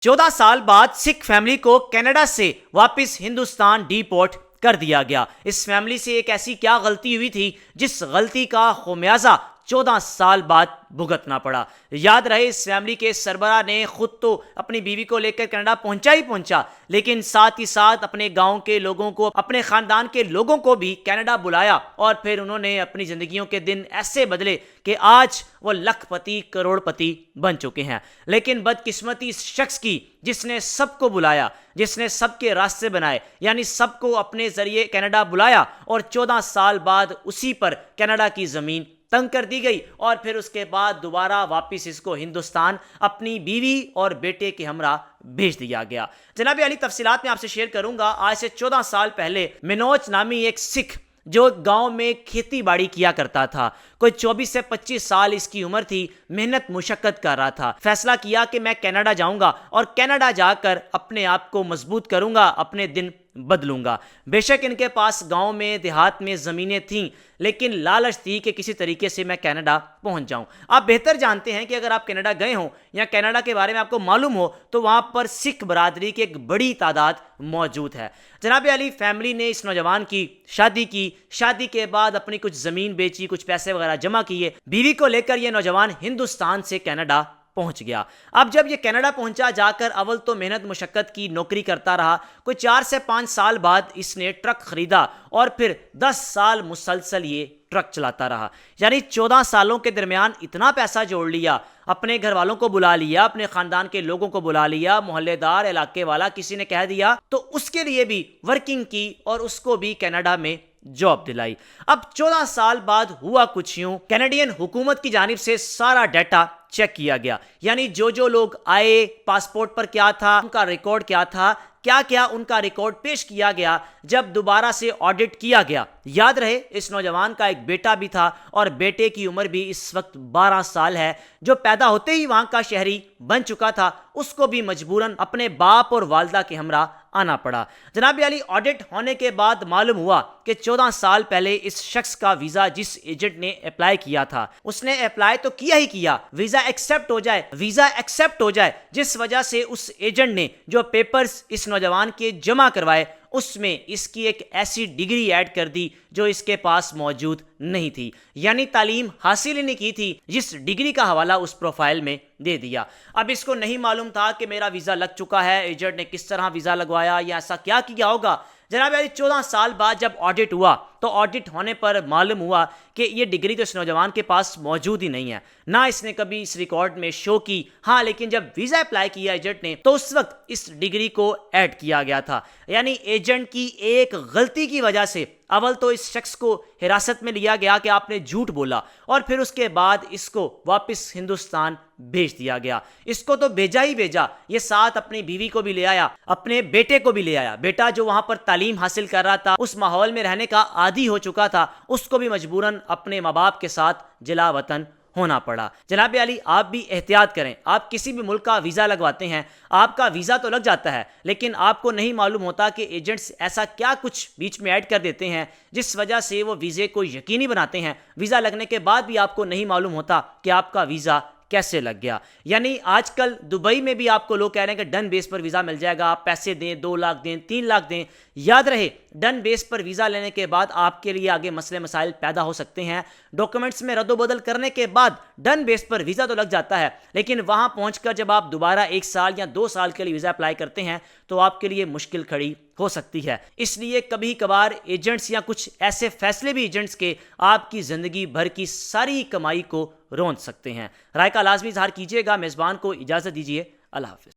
14 साल बाद सिख फैमिली को कनाडा से वापस हिंदुस्तान डिपोर्ट कर दिया गया। इस फैमिली से एक ऐसी क्या गलती हुई थी जिस गलती का खुमियाजा 14 साल बाद भुगतना पड़ा। याद रहे, इस फैमिली के सरबराह ने खुद तो अपनी बीवी को लेकर कनाडा पहुंचा ही पहुंचा, लेकिन साथ ही साथ अपने गांव के लोगों को, अपने खानदान के लोगों को भी कनाडा बुलाया और फिर उन्होंने अपनी जिंदगियों के दिन ऐसे बदले कि आज वो लखपति करोड़पति बन चुके हैं। लेकिन बदकिस्मती इस शख्स की जिसने सबको बुलाया, जिसने सबके रास्ते बनाए, यानी सबको अपने जरिए कनाडा बुलाया, और 14 साल बाद उसी पर कनाडा की जमीन तंग कर दी गई और फिर उसके बाद दोबारा वापस इसको हिंदुस्तान अपनी बीवी और बेटे के हमरा भेज दिया गया। जनाब अली, तफसीलात में आपसे शेयर करूंगा। आज से 14 साल पहले मनोज नामी एक सिख जो गांव में खेती बाड़ी किया करता था, कोई 24 से 25 साल इसकी उम्र थी, मेहनत मुशक्कत कर रहा था। फैसला किया कि मैं कनाडा जाऊंगा और कनाडा जाकर अपने आप को मजबूत करूंगा, अपने दिन बदलूंगा। बेशक इनके पास गांव में देहात में ज़मीनें थीं, लेकिन लालच थी कि किसी तरीके से मैं कनाडा पहुंच जाऊं। आप बेहतर जानते हैं कि अगर आप कनाडा गए हो या कनाडा के बारे में आपको मालूम हो तो वहां पर सिख बरादरी की एक बड़ी तादाद मौजूद है। जनाब अली, फैमिली ने इस नौजवान की शादी की। शादी के बाद अपनी कुछ ज़मीन बेची, कुछ पैसे वगैरह जमा किए। बीवी को लेकर यह नौजवान हिंदुस्तान से कनाडा पहुंच गया। अब जब ये कनाडा पहुंचा, जाकर अव्वल तो मेहनत मुशक्कत की, नौकरी करता रहा। कोई 4 से 5 साल बाद इसने ट्रक खरीदा और फिर 10 साल मुसलसल ये ट्रक चलाता रहा। यानी 14 सालों के दरमियान इतना पैसा जोड़ लिया, अपने घर वालों को बुला लिया, अपने खानदान के लोगों को बुला लिया, मोहल्लेदार, इलाके वाला किसी ने कह दिया तो उसके लिए भी वर्किंग की और उसको भी कनाडा में जॉब दिलाई। अब 14 साल बाद हुआ कुछ यूं, कैनेडियन हुकूमत की जानिब से सारा डाटा चेक किया गया। यानी जो जो लोग आए, पासपोर्ट पर क्या था, उनका रिकॉर्ड क्या था, क्या क्या उनका रिकॉर्ड पेश किया गया। जब दोबारा से ऑडिट किया गया, याद रहे इस नौजवान का एक बेटा भी था और बेटे की उम्र भी इस वक्त 12 साल है, जो पैदा होते ही वहां का शहरी बन चुका था। उसको भी मजबूरन अपने बाप और वालदा के हमरा आना पड़ा। जनाब अली, ऑडिट होने के बाद मालूम हुआ कि 14 साल पहले इस शख्स का वीजा जिस एजेंट ने अप्लाई किया था, उसने अप्लाई तो किया ही किया, वीजा एक्सेप्ट हो जाए, जिस वजह से उस एजेंट ने जो पेपर्स इस नौजवान के जमा करवाए उसमें इसकी एक ऐसी डिग्री ऐड कर दी जो इसके पास मौजूद नहीं थी। यानी तालीम हासिल ही नहीं की थी, जिस डिग्री का हवाला उस प्रोफाइल में दे दिया। अब इसको नहीं मालूम था कि मेरा वीज़ा लग चुका है, एजेंट ने किस तरह वीज़ा लगवाया या ऐसा क्या किया होगा। जनाब अली, 14 साल बाद जब ऑडिट हुआ तो ऑडिट होने पर मालूम हुआ कि ये डिग्री तो इस नौजवान के पास मौजूद ही नहीं है, ना इसने कभी इस रिकॉर्ड में शो की। हाँ, लेकिन जब वीज़ा अप्लाई किया एजेंट ने तो उस वक्त इस डिग्री को ऐड किया गया था। यानी एजेंट की एक गलती की वजह से अव्वल तो इस शख्स को हिरासत में लिया गया कि आपने झूठ बोला, और फिर उसके बाद इसको वापस हिंदुस्तान भेज दिया गया। इसको तो भेजा ही भेजा, ये साथ अपनी बीवी को भी ले आया, अपने बेटे को भी ले आया। बेटा जो वहां पर तालीम हासिल कर रहा था, उस माहौल में रहने का आदी हो चुका था, उसको भी मजबूरन अपने माँ बाप के साथ जिला वतन होना पड़ा। जनाब अली, आप भी एहतियात करें। आप किसी भी मुल्क का वीज़ा लगवाते हैं, आपका वीज़ा तो लग जाता है, लेकिन आपको नहीं मालूम होता कि एजेंट्स ऐसा क्या कुछ बीच में ऐड कर देते हैं जिस वजह से वो वीज़े को यकीनी बनाते हैं। वीज़ा लगने के बाद भी आपको नहीं मालूम होता कि आपका वीज़ा कैसे लग गया। यानी आजकल दुबई में भी आपको लोग कह रहे हैं कि डन बेस पर वीज़ा मिल जाएगा, आप पैसे दें, 2 लाख दें, 3 लाख दें। याद रहे, डन बेस पर वीज़ा लेने के बाद आपके लिए आगे मसले मसाइल पैदा हो सकते हैं। डॉक्यूमेंट्स में रद्दोबदल करने के बाद डन बेस पर वीज़ा तो लग जाता है, लेकिन वहां पहुंचकर जब आप दोबारा 1 साल या 2 साल के लिए वीज़ा अप्लाई करते हैं तो आपके लिए मुश्किल खड़ी हो सकती है। इसलिए कभी कभार एजेंट्स या कुछ ऐसे फैसले भी एजेंट्स के आपकी ज़िंदगी भर की सारी कमाई को रोंद सकते हैं। राय का लाजमी इजहार कीजिएगा। मेज़बान को इजाज़त दीजिए। अल्लाह हाफ़िज़।